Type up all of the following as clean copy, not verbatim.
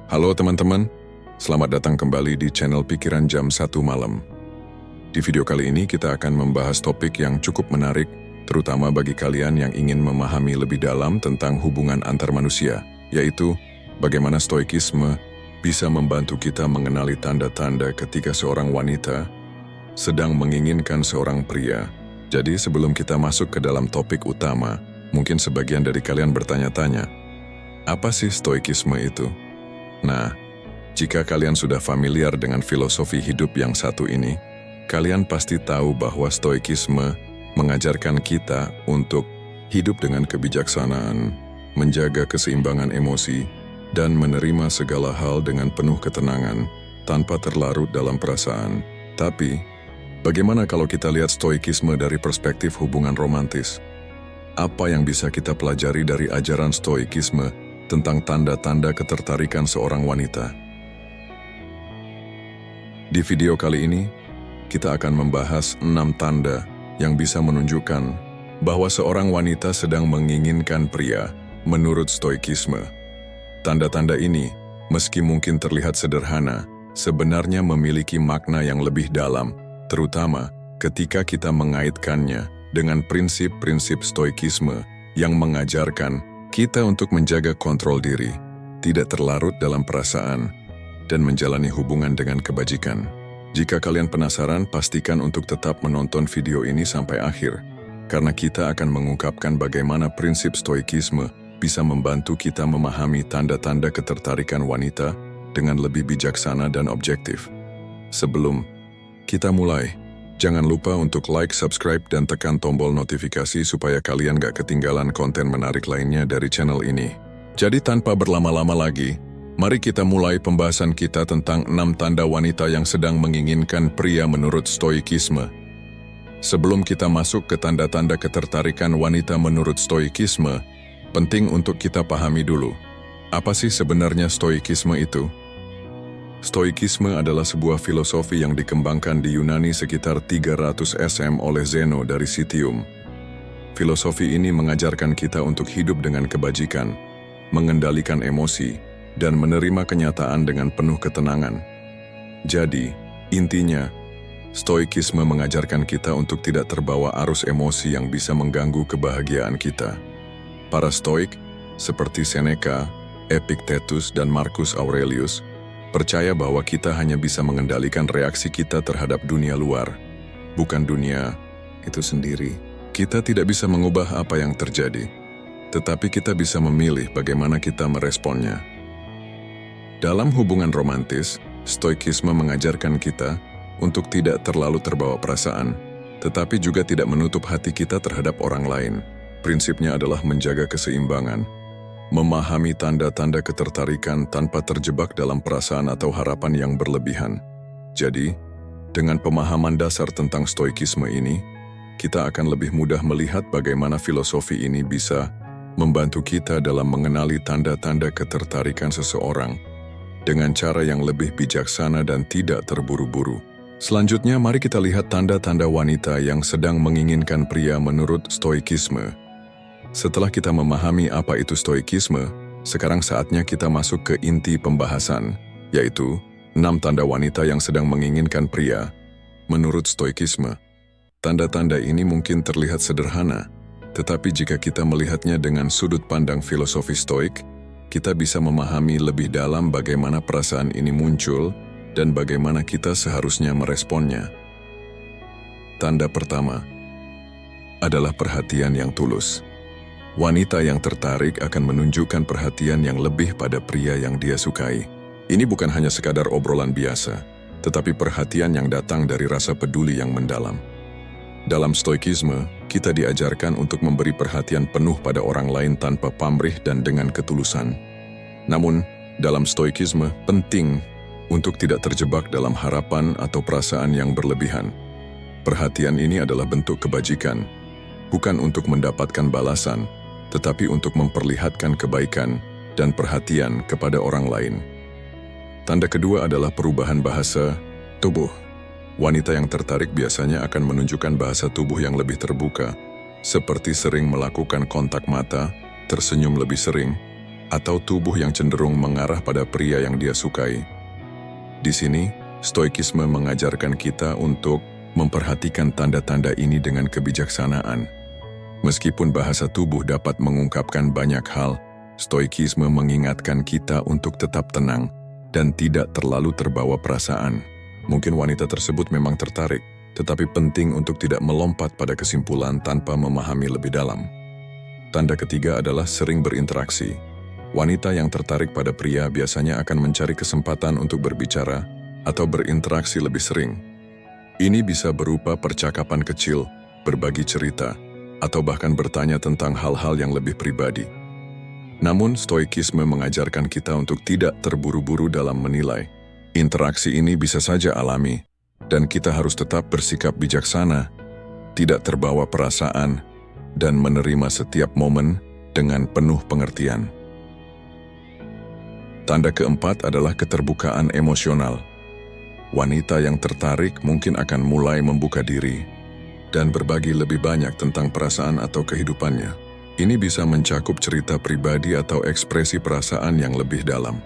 Halo teman-teman, selamat datang kembali di channel Pikiran Jam 1 Malam. Di video kali ini kita akan membahas topik yang cukup menarik, terutama bagi kalian yang ingin memahami lebih dalam tentang hubungan antar manusia, yaitu bagaimana stoikisme bisa membantu kita mengenali tanda-tanda ketika seorang wanita sedang menginginkan seorang pria. Jadi sebelum kita masuk ke dalam topik utama, mungkin sebagian dari kalian bertanya-tanya, apa sih stoikisme itu? Nah, jika kalian sudah familiar dengan filosofi hidup yang satu ini, kalian pasti tahu bahwa stoikisme mengajarkan kita untuk hidup dengan kebijaksanaan, menjaga keseimbangan emosi, dan menerima segala hal dengan penuh ketenangan, tanpa terlarut dalam perasaan. Tapi, bagaimana kalau kita lihat stoikisme dari perspektif hubungan romantis? Apa yang bisa kita pelajari dari ajaran stoikisme tentang tanda-tanda ketertarikan seorang wanita? Di video kali ini, kita akan membahas 6 tanda yang bisa menunjukkan bahwa seorang wanita sedang menginginkan pria menurut stoikisme. Tanda-tanda ini, meski mungkin terlihat sederhana, sebenarnya memiliki makna yang lebih dalam, terutama ketika kita mengaitkannya dengan prinsip-prinsip stoikisme yang mengajarkan kita untuk menjaga kontrol diri, tidak terlarut dalam perasaan, dan menjalani hubungan dengan kebajikan. Jika kalian penasaran, pastikan untuk tetap menonton video ini sampai akhir, karena kita akan mengungkapkan bagaimana prinsip stoikisme bisa membantu kita memahami tanda-tanda ketertarikan wanita dengan lebih bijaksana dan objektif. Sebelum kita mulai, jangan lupa untuk like, subscribe, dan tekan tombol notifikasi supaya kalian gak ketinggalan konten menarik lainnya dari channel ini. Jadi tanpa berlama-lama lagi, mari kita mulai pembahasan kita tentang 6 tanda wanita yang sedang menginginkan pria menurut stoikisme. Sebelum kita masuk ke tanda-tanda ketertarikan wanita menurut stoikisme, penting untuk kita pahami dulu, apa sih sebenarnya stoikisme itu? Stoikisme adalah sebuah filosofi yang dikembangkan di Yunani sekitar 300 SM oleh Zeno dari Citium. Filosofi ini mengajarkan kita untuk hidup dengan kebajikan, mengendalikan emosi, dan menerima kenyataan dengan penuh ketenangan. Jadi, intinya, stoikisme mengajarkan kita untuk tidak terbawa arus emosi yang bisa mengganggu kebahagiaan kita. Para stoik, seperti Seneca, Epictetus, dan Marcus Aurelius, percaya bahwa kita hanya bisa mengendalikan reaksi kita terhadap dunia luar, bukan dunia itu sendiri. Kita tidak bisa mengubah apa yang terjadi, tetapi kita bisa memilih bagaimana kita meresponnya. Dalam hubungan romantis, stoikisme mengajarkan kita untuk tidak terlalu terbawa perasaan, tetapi juga tidak menutup hati kita terhadap orang lain. Prinsipnya adalah menjaga keseimbangan, memahami tanda-tanda ketertarikan tanpa terjebak dalam perasaan atau harapan yang berlebihan. Jadi, dengan pemahaman dasar tentang stoikisme ini, kita akan lebih mudah melihat bagaimana filosofi ini bisa membantu kita dalam mengenali tanda-tanda ketertarikan seseorang dengan cara yang lebih bijaksana dan tidak terburu-buru. Selanjutnya, mari kita lihat tanda-tanda wanita yang sedang menginginkan pria menurut stoikisme. Setelah kita memahami apa itu stoikisme, sekarang saatnya kita masuk ke inti pembahasan, yaitu 6 tanda wanita yang sedang menginginkan pria menurut stoikisme. Tanda-tanda ini mungkin terlihat sederhana, tetapi jika kita melihatnya dengan sudut pandang filosofi stoik, kita bisa memahami lebih dalam bagaimana perasaan ini muncul dan bagaimana kita seharusnya meresponnya. Tanda pertama adalah perhatian yang tulus. Wanita yang tertarik akan menunjukkan perhatian yang lebih pada pria yang dia sukai. Ini bukan hanya sekadar obrolan biasa, tetapi perhatian yang datang dari rasa peduli yang mendalam. Dalam stoikisme, kita diajarkan untuk memberi perhatian penuh pada orang lain tanpa pamrih dan dengan ketulusan. Namun, dalam stoikisme, penting untuk tidak terjebak dalam harapan atau perasaan yang berlebihan. Perhatian ini adalah bentuk kebajikan, bukan untuk mendapatkan balasan, tetapi untuk memperlihatkan kebaikan dan perhatian kepada orang lain. Tanda kedua adalah perubahan bahasa tubuh. Wanita yang tertarik biasanya akan menunjukkan bahasa tubuh yang lebih terbuka, seperti sering melakukan kontak mata, tersenyum lebih sering, atau tubuh yang cenderung mengarah pada pria yang dia sukai. Di sini, stoikisme mengajarkan kita untuk memperhatikan tanda-tanda ini dengan kebijaksanaan. Meskipun bahasa tubuh dapat mengungkapkan banyak hal, stoikisme mengingatkan kita untuk tetap tenang dan tidak terlalu terbawa perasaan. Mungkin wanita tersebut memang tertarik, tetapi penting untuk tidak melompat pada kesimpulan tanpa memahami lebih dalam. Tanda ketiga adalah sering berinteraksi. Wanita yang tertarik pada pria biasanya akan mencari kesempatan untuk berbicara atau berinteraksi lebih sering. Ini bisa berupa percakapan kecil, berbagi cerita, atau bahkan bertanya tentang hal-hal yang lebih pribadi. Namun, stoikisme mengajarkan kita untuk tidak terburu-buru dalam menilai. Interaksi ini bisa saja alami, dan kita harus tetap bersikap bijaksana, tidak terbawa perasaan, dan menerima setiap momen dengan penuh pengertian. Tanda keempat adalah keterbukaan emosional. Wanita yang tertarik mungkin akan mulai membuka diri dan berbagi lebih banyak tentang perasaan atau kehidupannya. Ini bisa mencakup cerita pribadi atau ekspresi perasaan yang lebih dalam.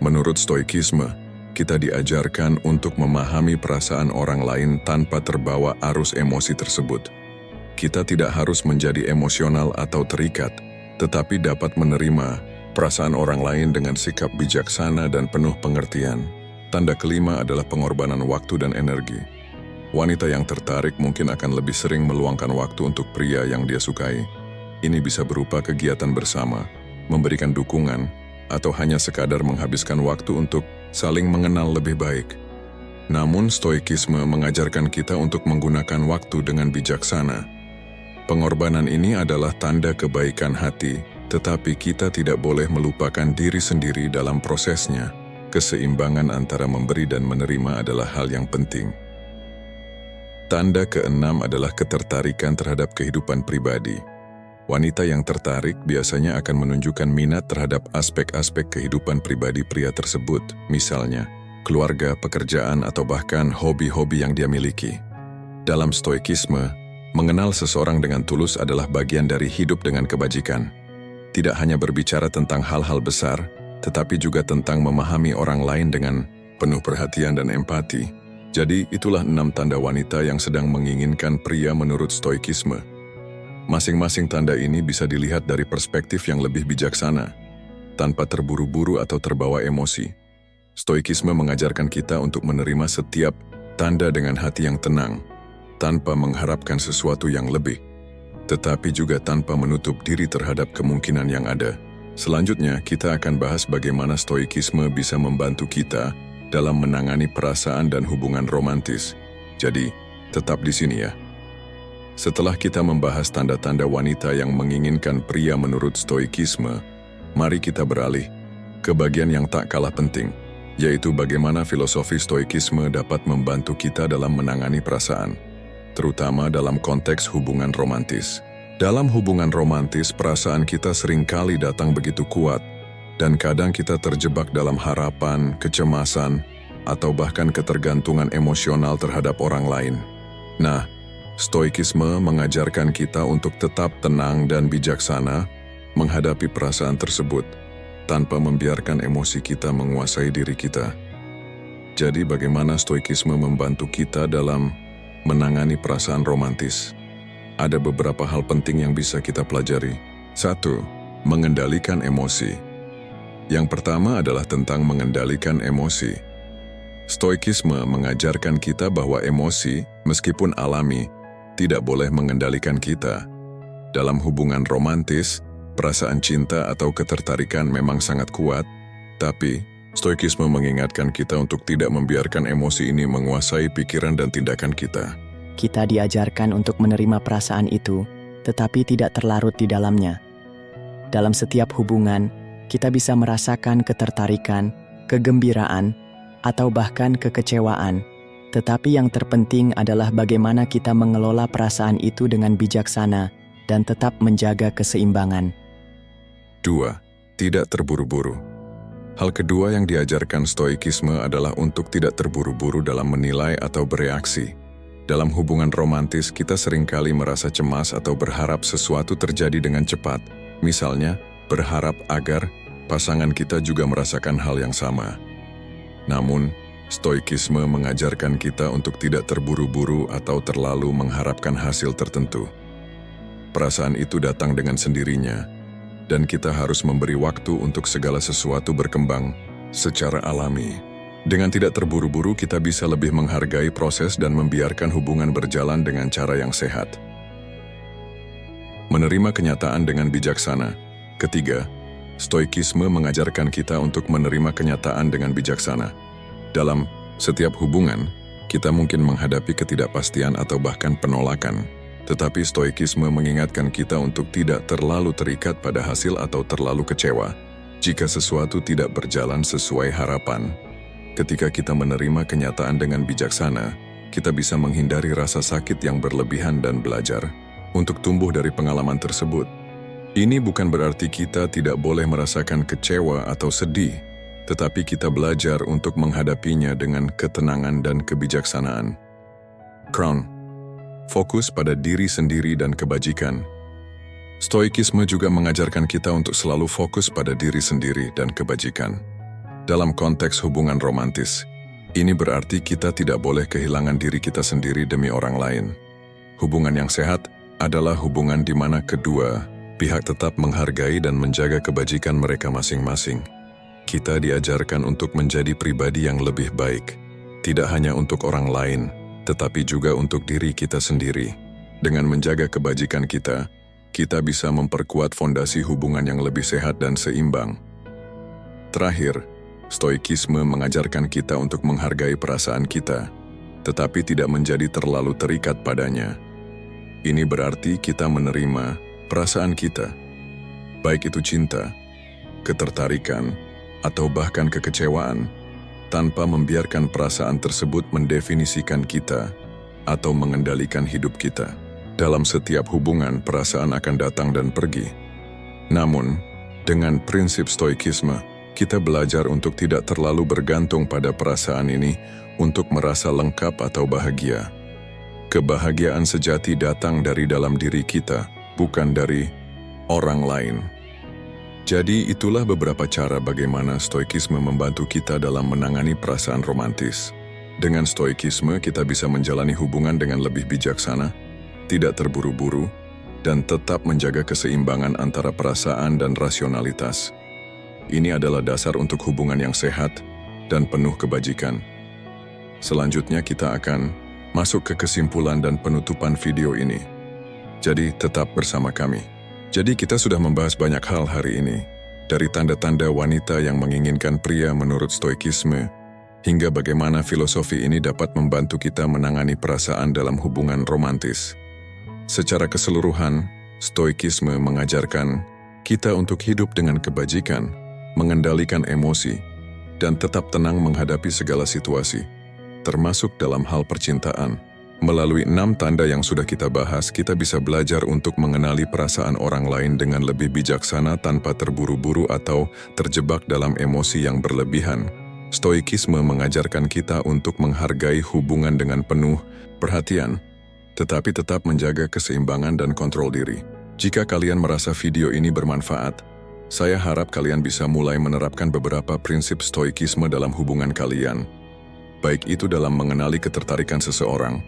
Menurut stoikisme, kita diajarkan untuk memahami perasaan orang lain tanpa terbawa arus emosi tersebut. Kita tidak harus menjadi emosional atau terikat, tetapi dapat menerima perasaan orang lain dengan sikap bijaksana dan penuh pengertian. Tanda kelima adalah pengorbanan waktu dan energi. Wanita yang tertarik mungkin akan lebih sering meluangkan waktu untuk pria yang dia sukai. Ini bisa berupa kegiatan bersama, memberikan dukungan, atau hanya sekadar menghabiskan waktu untuk saling mengenal lebih baik. Namun, stoikisme mengajarkan kita untuk menggunakan waktu dengan bijaksana. Pengorbanan ini adalah tanda kebaikan hati, tetapi kita tidak boleh melupakan diri sendiri dalam prosesnya. Keseimbangan antara memberi dan menerima adalah hal yang penting. Tanda keenam adalah ketertarikan terhadap kehidupan pribadi. Wanita yang tertarik biasanya akan menunjukkan minat terhadap aspek-aspek kehidupan pribadi pria tersebut, misalnya keluarga, pekerjaan, atau bahkan hobi-hobi yang dia miliki. Dalam stoikisme, mengenal seseorang dengan tulus adalah bagian dari hidup dengan kebajikan. Tidak hanya berbicara tentang hal-hal besar, tetapi juga tentang memahami orang lain dengan penuh perhatian dan empati. Jadi, itulah 6 tanda wanita yang sedang menginginkan pria menurut stoikisme. Masing-masing tanda ini bisa dilihat dari perspektif yang lebih bijaksana, tanpa terburu-buru atau terbawa emosi. Stoikisme mengajarkan kita untuk menerima setiap tanda dengan hati yang tenang, tanpa mengharapkan sesuatu yang lebih, tetapi juga tanpa menutup diri terhadap kemungkinan yang ada. Selanjutnya, kita akan bahas bagaimana stoikisme bisa membantu kita dalam menangani perasaan dan hubungan romantis. Jadi, tetap di sini ya. Setelah kita membahas tanda-tanda wanita yang menginginkan pria menurut stoikisme, mari kita beralih ke bagian yang tak kalah penting, yaitu bagaimana filosofi stoikisme dapat membantu kita dalam menangani perasaan, terutama dalam konteks hubungan romantis. Dalam hubungan romantis, perasaan kita seringkali datang begitu kuat, dan kadang kita terjebak dalam harapan, kecemasan, atau bahkan ketergantungan emosional terhadap orang lain. Nah, stoikisme mengajarkan kita untuk tetap tenang dan bijaksana menghadapi perasaan tersebut, tanpa membiarkan emosi kita menguasai diri kita. Jadi bagaimana stoikisme membantu kita dalam menangani perasaan romantis? Ada beberapa hal penting yang bisa kita pelajari. 1. Mengendalikan emosi. Yang pertama adalah tentang mengendalikan emosi. Stoikisme mengajarkan kita bahwa emosi, meskipun alami, tidak boleh mengendalikan kita. Dalam hubungan romantis, perasaan cinta atau ketertarikan memang sangat kuat, tapi stoikisme mengingatkan kita untuk tidak membiarkan emosi ini menguasai pikiran dan tindakan kita. Kita diajarkan untuk menerima perasaan itu, tetapi tidak terlarut di dalamnya. Dalam setiap hubungan, kita bisa merasakan ketertarikan, kegembiraan, atau bahkan kekecewaan. Tetapi yang terpenting adalah bagaimana kita mengelola perasaan itu dengan bijaksana dan tetap menjaga keseimbangan. 2. Tidak terburu-buru. Hal kedua yang diajarkan stoikisme adalah untuk tidak terburu-buru dalam menilai atau bereaksi. Dalam hubungan romantis, kita seringkali merasa cemas atau berharap sesuatu terjadi dengan cepat. Misalnya, berharap agar pasangan kita juga merasakan hal yang sama. Namun, stoikisme mengajarkan kita untuk tidak terburu-buru atau terlalu mengharapkan hasil tertentu. Perasaan itu datang dengan sendirinya, dan kita harus memberi waktu untuk segala sesuatu berkembang secara alami. Dengan tidak terburu-buru, kita bisa lebih menghargai proses dan membiarkan hubungan berjalan dengan cara yang sehat. Menerima kenyataan dengan bijaksana. Ketiga, stoikisme mengajarkan kita untuk menerima kenyataan dengan bijaksana. Dalam setiap hubungan, kita mungkin menghadapi ketidakpastian atau bahkan penolakan. Tetapi stoikisme mengingatkan kita untuk tidak terlalu terikat pada hasil atau terlalu kecewa jika sesuatu tidak berjalan sesuai harapan. Ketika kita menerima kenyataan dengan bijaksana, kita bisa menghindari rasa sakit yang berlebihan dan belajar untuk tumbuh dari pengalaman tersebut. Ini bukan berarti kita tidak boleh merasakan kecewa atau sedih, tetapi kita belajar untuk menghadapinya dengan ketenangan dan kebijaksanaan. Crown. Fokus pada diri sendiri dan kebajikan. Stoikisme juga mengajarkan kita untuk selalu fokus pada diri sendiri dan kebajikan. Dalam konteks hubungan romantis, ini berarti kita tidak boleh kehilangan diri kita sendiri demi orang lain. Hubungan yang sehat adalah hubungan di mana kedua pihak tetap menghargai dan menjaga kebajikan mereka masing-masing. Kita diajarkan untuk menjadi pribadi yang lebih baik, tidak hanya untuk orang lain, tetapi juga untuk diri kita sendiri. Dengan menjaga kebajikan kita bisa memperkuat fondasi hubungan yang lebih sehat dan seimbang. Terakhir, stoikisme mengajarkan kita untuk menghargai perasaan kita, tetapi tidak menjadi terlalu terikat padanya. Ini berarti kita menerima perasaan kita, baik itu cinta, ketertarikan, atau bahkan kekecewaan, tanpa membiarkan perasaan tersebut mendefinisikan kita atau mengendalikan hidup kita. Dalam setiap hubungan, perasaan akan datang dan pergi. Namun, dengan prinsip stoikisme, kita belajar untuk tidak terlalu bergantung pada perasaan ini untuk merasa lengkap atau bahagia. Kebahagiaan sejati datang dari dalam diri kita, bukan dari orang lain. Jadi itulah beberapa cara bagaimana stoikisme membantu kita dalam menangani perasaan romantis. Dengan stoikisme kita bisa menjalani hubungan dengan lebih bijaksana, tidak terburu-buru, dan tetap menjaga keseimbangan antara perasaan dan rasionalitas. Ini adalah dasar untuk hubungan yang sehat dan penuh kebajikan. Selanjutnya kita akan masuk ke kesimpulan dan penutupan video ini. Jadi tetap bersama kami. Jadi kita sudah membahas banyak hal hari ini, dari tanda-tanda wanita yang menginginkan pria menurut stoikisme, hingga bagaimana filosofi ini dapat membantu kita menangani perasaan dalam hubungan romantis. Secara keseluruhan, stoikisme mengajarkan kita untuk hidup dengan kebajikan, mengendalikan emosi, dan tetap tenang menghadapi segala situasi, termasuk dalam hal percintaan. Melalui 6 tanda yang sudah kita bahas, kita bisa belajar untuk mengenali perasaan orang lain dengan lebih bijaksana tanpa terburu-buru atau terjebak dalam emosi yang berlebihan. Stoikisme mengajarkan kita untuk menghargai hubungan dengan penuh perhatian, tetapi tetap menjaga keseimbangan dan kontrol diri. Jika kalian merasa video ini bermanfaat, saya harap kalian bisa mulai menerapkan beberapa prinsip stoikisme dalam hubungan kalian, baik itu dalam mengenali ketertarikan seseorang,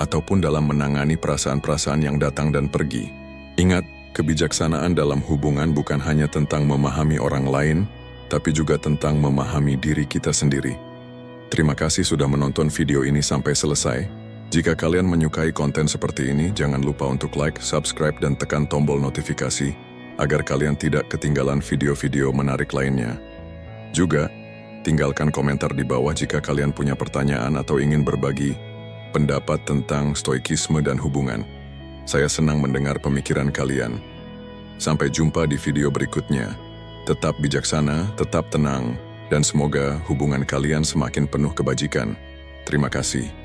ataupun dalam menangani perasaan-perasaan yang datang dan pergi. Ingat, kebijaksanaan dalam hubungan bukan hanya tentang memahami orang lain, tapi juga tentang memahami diri kita sendiri. Terima kasih sudah menonton video ini sampai selesai. Jika kalian menyukai konten seperti ini, jangan lupa untuk like, subscribe, dan tekan tombol notifikasi, agar kalian tidak ketinggalan video-video menarik lainnya. Juga, tinggalkan komentar di bawah jika kalian punya pertanyaan atau ingin berbagi pendapat tentang stoikisme dan hubungan. Saya senang mendengar pemikiran kalian. Sampai jumpa di video berikutnya. Tetap bijaksana, tetap tenang, dan semoga hubungan kalian semakin penuh kebajikan. Terima kasih.